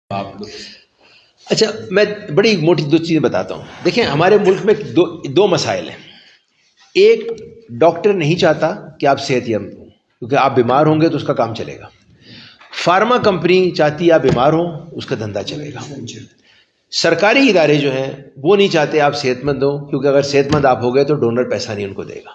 اچھا میں بڑی موٹی دو چیزیں بتاتا ہوں. دیکھیں ہمارے ملک میں دو مسائل ہیں. ایک، ڈاکٹر نہیں چاہتا کہ آپ صحت یاب ہوں کیونکہ آپ بیمار ہوں گے تو اس کا کام چلے گا. فارما کمپنی چاہتی ہے آپ بیمار ہوں، اس کا دھندا چلے گا. سرکاری ادارے جو ہیں وہ نہیں چاہتے آپ صحت مند ہوں کیونکہ اگر صحت مند آپ ہو گئے تو ڈونر پیسہ نہیں ان کو دے گا.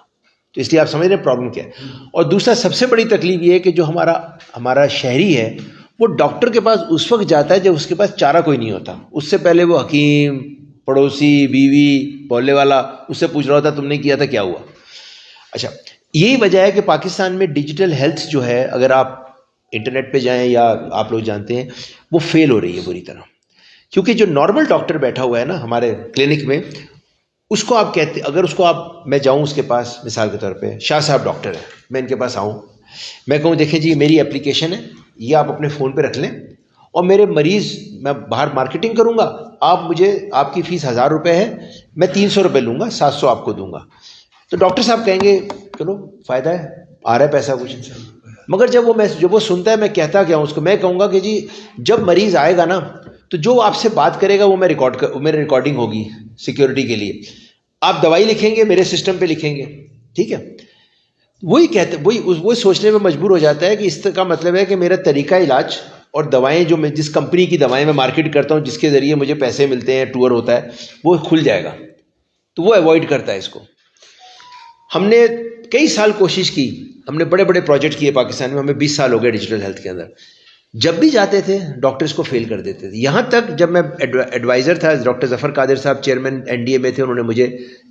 تو اس لیے آپ سمجھ رہے ہیں پرابلم کیا ہے. اور دوسرا سب سے بڑی تکلیف یہ ہے کہ جو ہمارا شہری ہے وہ ڈاکٹر کے پاس اس وقت جاتا ہے جب اس کے پاس چارہ کوئی نہیں ہوتا. اس سے پہلے وہ حکیم، پڑوسی، بیوی، بولنے والا اس سے پوچھ رہا ہوتا تم نے کیا تھا کیا ہوا. اچھا یہی وجہ ہے کہ پاکستان میں ڈیجیٹل ہیلتھ جو ہے، اگر آپ انٹرنیٹ پہ جائیں یا آپ لوگ جانتے ہیں، وہ فیل ہو رہی ہے بری طرح. کیونکہ جو نارمل ڈاکٹر بیٹھا ہوا ہے نا ہمارے کلینک میں، اس کو آپ کہتے، اگر اس کو میں جاؤں اس کے پاس، مثال کے طور پہ شاہ صاحب ڈاکٹر ہے، میں ان کے پاس آؤں، میں کہوں دیکھیں جی میری اپلیکیشن ہے، یہ آپ اپنے فون پہ رکھ لیں اور میرے مریض میں باہر مارکیٹنگ کروں گا، آپ کی فیس 1000 روپے ہے، میں 300 روپے لوں گا، 700 آپ کو دوں گا. تو ڈاکٹر صاحب کہیں گے چلو فائدہ ہے، آ رہا ہے پیسہ کچھ. مگر جب وہ سنتا ہے، میں کہتا کیا ہوں اس کو، میں کہوں گا کہ جی جب مریض آئے گا نا تو جو آپ سے بات کرے گا وہ میرے ریکارڈنگ ہوگی سیکیورٹی کے لیے. آپ دوائی لکھیں گے میرے سسٹم پہ لکھیں گے، ٹھیک ہے. وہی سوچنے میں مجبور ہو جاتا ہے کہ اس کا مطلب ہے کہ میرا طریقہ علاج اور دوائیں جو میں جس کمپنی کی دوائیں میں مارکیٹ کرتا ہوں، جس کے ذریعے مجھے پیسے ملتے ہیں، ٹور ہوتا ہے، وہ کھل جائے گا. تو وہ اوائڈ کرتا ہے اس کو. ہم نے کئی سال کوشش کی، ہم نے بڑے بڑے پروجیکٹ کیے پاکستان میں، ہمیں 20 سال ہو گئے ڈیجیٹل ہیلتھ کے اندر. جب بھی جاتے تھے ڈاکٹرز کو فیل کر دیتے تھے. یہاں تک جب میں ایڈوائزر تھا، ڈاکٹر ظفر قادر صاحب چیئرمین NDA میں تھے، انہوں نے مجھے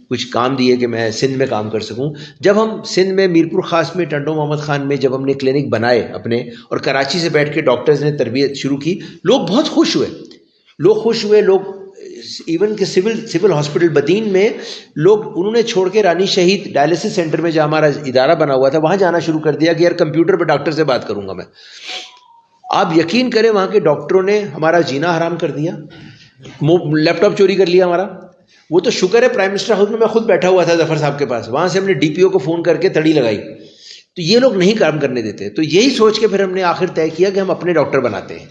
کچھ کام دیے کہ میں سندھ میں کام کر سکوں. جب ہم سندھ میں میرپور خاص میں ٹنڈو محمد خان میں جب ہم نے کلینک بنائے اپنے، اور کراچی سے بیٹھ کے ڈاکٹرز نے تربیت شروع کی، لوگ بہت خوش ہوئے. لوگ ایون کہ سول ہاسپٹل بدین میں لوگ انہوں نے چھوڑ کے رانی شہید ڈائلسس سینٹر میں جہاں ہمارا ادارہ بنا ہوا تھا وہاں جانا شروع کر دیا کہ یار کمپیوٹر پہ ڈاکٹر سے بات کروں گا میں. آپ یقین کریں وہاں کے ڈاکٹروں نے ہمارا جینا حرام کر دیا، لیپ ٹاپ چوری کر لیا ہمارا. وہ تو شکر ہے پرائم منسٹر ہاؤس میں میں خود بیٹھا ہوا تھا ظفر صاحب کے پاس، وہاں سے ہم نے DPO کو فون کر کے تڑی لگائی. تو یہ لوگ نہیں کام کرنے دیتے. تو یہی سوچ کے پھر ہم نے آخر طے کیا کہ ہم اپنے ڈاکٹر بناتے ہیں.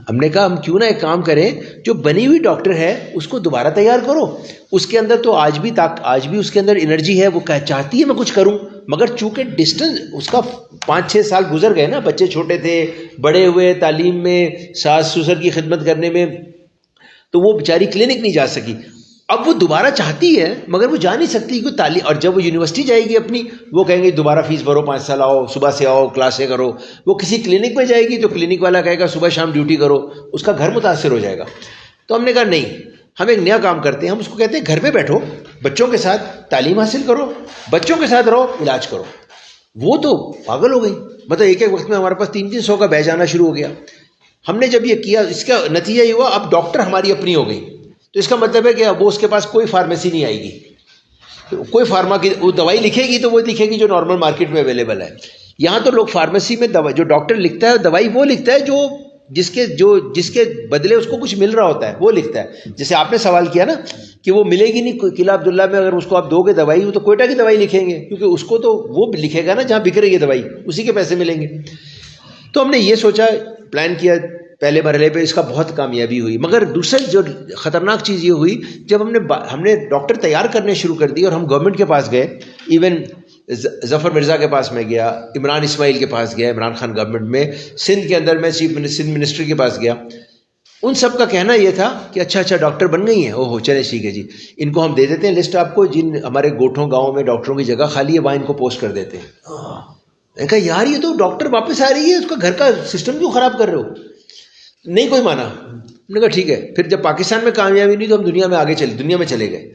ہم نے کہا ہم کیوں نہ ایک کام کریں، جو بنی ہوئی ڈاکٹر ہے اس کو دوبارہ تیار کرو. اس کے اندر تو آج بھی اس کے اندر انرجی ہے، وہ چاہتی ہے میں کچھ کروں. مگر چونکہ ڈسٹنس اس کا 5-6 سال گزر گئے نا، بچے چھوٹے تھے، بڑے ہوئے، تعلیم میں، ساس سسر کی خدمت کرنے میں، تو وہ بیچاری کلینک نہیں جا سکی. اب وہ دوبارہ چاہتی ہے مگر وہ جا نہیں سکتی کوئی تعلیم. اور جب وہ یونیورسٹی جائے گی اپنی، وہ کہیں گے دوبارہ فیس بھرو، 5 سال آؤ، صبح سے آؤ، کلاسیں کرو. وہ کسی کلینک میں جائے گی تو کلینک والا کہے گا صبح شام ڈیوٹی کرو، اس کا گھر متاثر ہو جائے گا. تو ہم نے کہا نہیں، ہم ایک نیا کام کرتے ہیں. ہم اس کو کہتے ہیں گھر پہ بیٹھو، بچوں کے ساتھ تعلیم حاصل کرو، بچوں کے ساتھ رہو، علاج کرو. وہ تو پاگل ہو گئی. مطلب ایک وقت میں ہمارے پاس 300 کا بیچ آنا شروع ہو گیا. ہم نے جب یہ کیا، اس کا نتیجہ یہ ہوا اب ڈاکٹر ہماری اپنی ہو گئی. تو اس کا مطلب ہے کہ اب وہ اس کے پاس کوئی فارمیسی نہیں آئے گی، کوئی فارما کی وہ دوائی لکھے گی تو وہ لکھے گی جو نارمل مارکیٹ میں اویلیبل ہے. یہاں تو لوگ فارمیسی میں جو ڈاکٹر لکھتا ہے دوائی وہ لکھتا ہے جس کے بدلے اس کو کچھ مل رہا ہوتا ہے وہ لکھتا ہے. جیسے آپ نے سوال کیا نا کہ وہ ملے گی نہیں قلعہ عبداللہ میں، اگر اس کو آپ دو گے دوائی تو کوئٹہ کی دوائی لکھیں گے، کیونکہ اس کو تو وہ لکھے گا نا جہاں بک رہی ہے دوائی، اسی کے پیسے ملیں گے. تو ہم نے یہ سوچا، پلان کیا پہلے مرحلے پہ، اس کا بہت کامیابی ہوئی. مگر دوسری جو خطرناک چیز یہ ہوئی، جب ہم نے ڈاکٹر تیار کرنے شروع کر دی اور ہم گورنمنٹ کے پاس گئے، ایون ظفر مرزا کے پاس میں گیا، عمران اسماعیل کے پاس گیا، عمران خان گورنمنٹ میں، سندھ کے اندر میں سندھ منسٹر کے پاس گیا. ان سب کا کہنا یہ تھا کہ اچھا ڈاکٹر بن گئی ہیں، اوہ چلے ٹھیک ہے جی، ان کو ہم دے دیتے ہیں لسٹ آپ کو، جن ہمارے گوٹھوں گاؤں میں ڈاکٹروں کی جگہ خالی ہے وہاں ان کو پوسٹ کر دیتے ہیں. میں نے کہا یار یہ تو ڈاکٹر واپس آ رہی ہے، اس کا گھر کا سسٹم کیوں خراب کر رہے ہو؟ نہیں کوئی مانا. ہم نے کہا ٹھیک ہے. پھر جب پاکستان میں کامیابی نہیں تو ہم دنیا میں چلے گئے.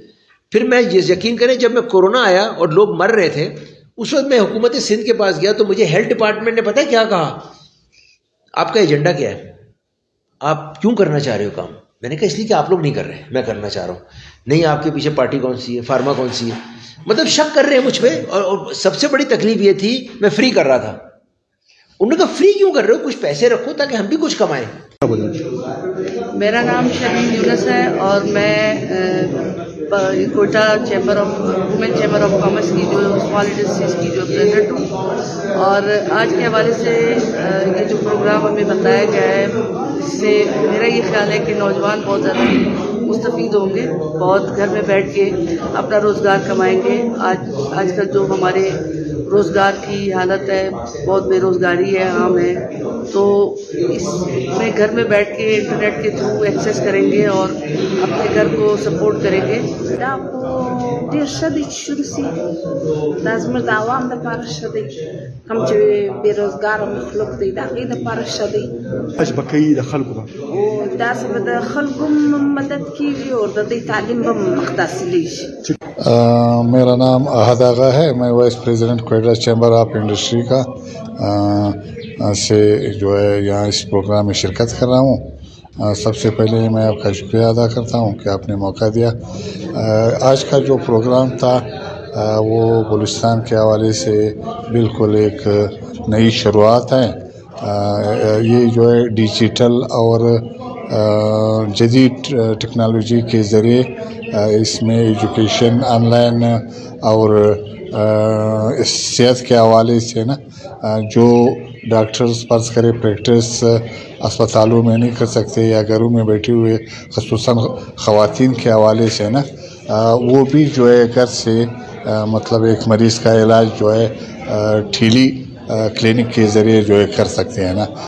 پھر میں یقین کریں جب میں کورونا آیا اور لوگ مر رہے تھے، اس وقت میں حکومت سندھ کے پاس گیا تو مجھے ہیلتھ ڈپارٹمنٹ نے پتہ کیا کہا، آپ کا ایجنڈا کیا ہے، آپ کیوں کرنا چاہ رہے ہو کام؟ میں نے کہا اس لیے کہ آپ لوگ نہیں کر رہے، میں کرنا چاہ رہا ہوں. نہیں آپ کے پیچھے پارٹی کون سی ہے، فارما کون سی ہے، مطلب شک کر رہے ہیں مجھ پہ. اور سب سے بڑی تکلیف یہ تھی میں فری کر رہا تھا. انہوں نے کہا فری کیوں کر رہے ہو، کچھ پیسے رکھو تاکہ ہم بھی کچھ کمائیں. میرا نام شمیم یونس ہے اور میں Quetta chamber of women chamber of commerce کی جو اسمال انڈسٹریز کی جو پریزیڈنٹ ہوں، اور آج کے حوالے سے یہ جو پروگرام ہمیں بتایا گیا ہے، اس سے میرا یہ خیال ہے کہ نوجوان بہت زیادہ مستفید ہوں گے، بہت گھر میں بیٹھ کے اپنا روزگار کمائیں گے۔ آج کل جو ہمارے روزگار کی حالت ہے، بہت بے روزگاری ہے، عام ہے، تو اس میں گھر میں بیٹھ کے انٹرنیٹ کے تھرو ایکسیس کریں گے اور اپنے گھر کو سپورٹ کریں گے۔ دا خو ډېر ښه دی چې شروع سي، دا زموږ د عوام دپاره ښه دی، کوم چې بېروزګاره مخلوق دی د هغوی دپاره ښه دی، اش به کوي د خلکو به او داسې به د خلکو هم مدد کېږي او د دوی تعلیم به مخ ته حاصلېږي۔ میرا نام احد آغا ہے، میں vice president Quetta chamber of industry کا سے جو ہے یہاں اس پروگرام میں شرکت کر رہا ہوں۔ سب سے پہلے میں آپ کا شکریہ ادا کرتا ہوں کہ آپ نے موقع دیا۔ آج کا جو پروگرام تھا وہ بلوچستان کے حوالے سے بالکل ایک نئی شروعات ہے۔ یہ جو ہے ڈیجیٹل اور جدید ٹیکنالوجی کے ذریعے اس میں ایجوکیشن آن لائن اور صحت کے حوالے سے نا جو ڈاکٹرز فرض کرے پریکٹس اسپتالوں میں نہیں کر سکتے یا گھروں میں بیٹھے ہوئے خصوصاً خواتین کے حوالے سے نا وہ بھی جو ہے گھر سے مطلب ایک مریض کا علاج جو ہے ٹھیلی کلینک کے ذریعے جو ہے کر سکتے ہیں نا۔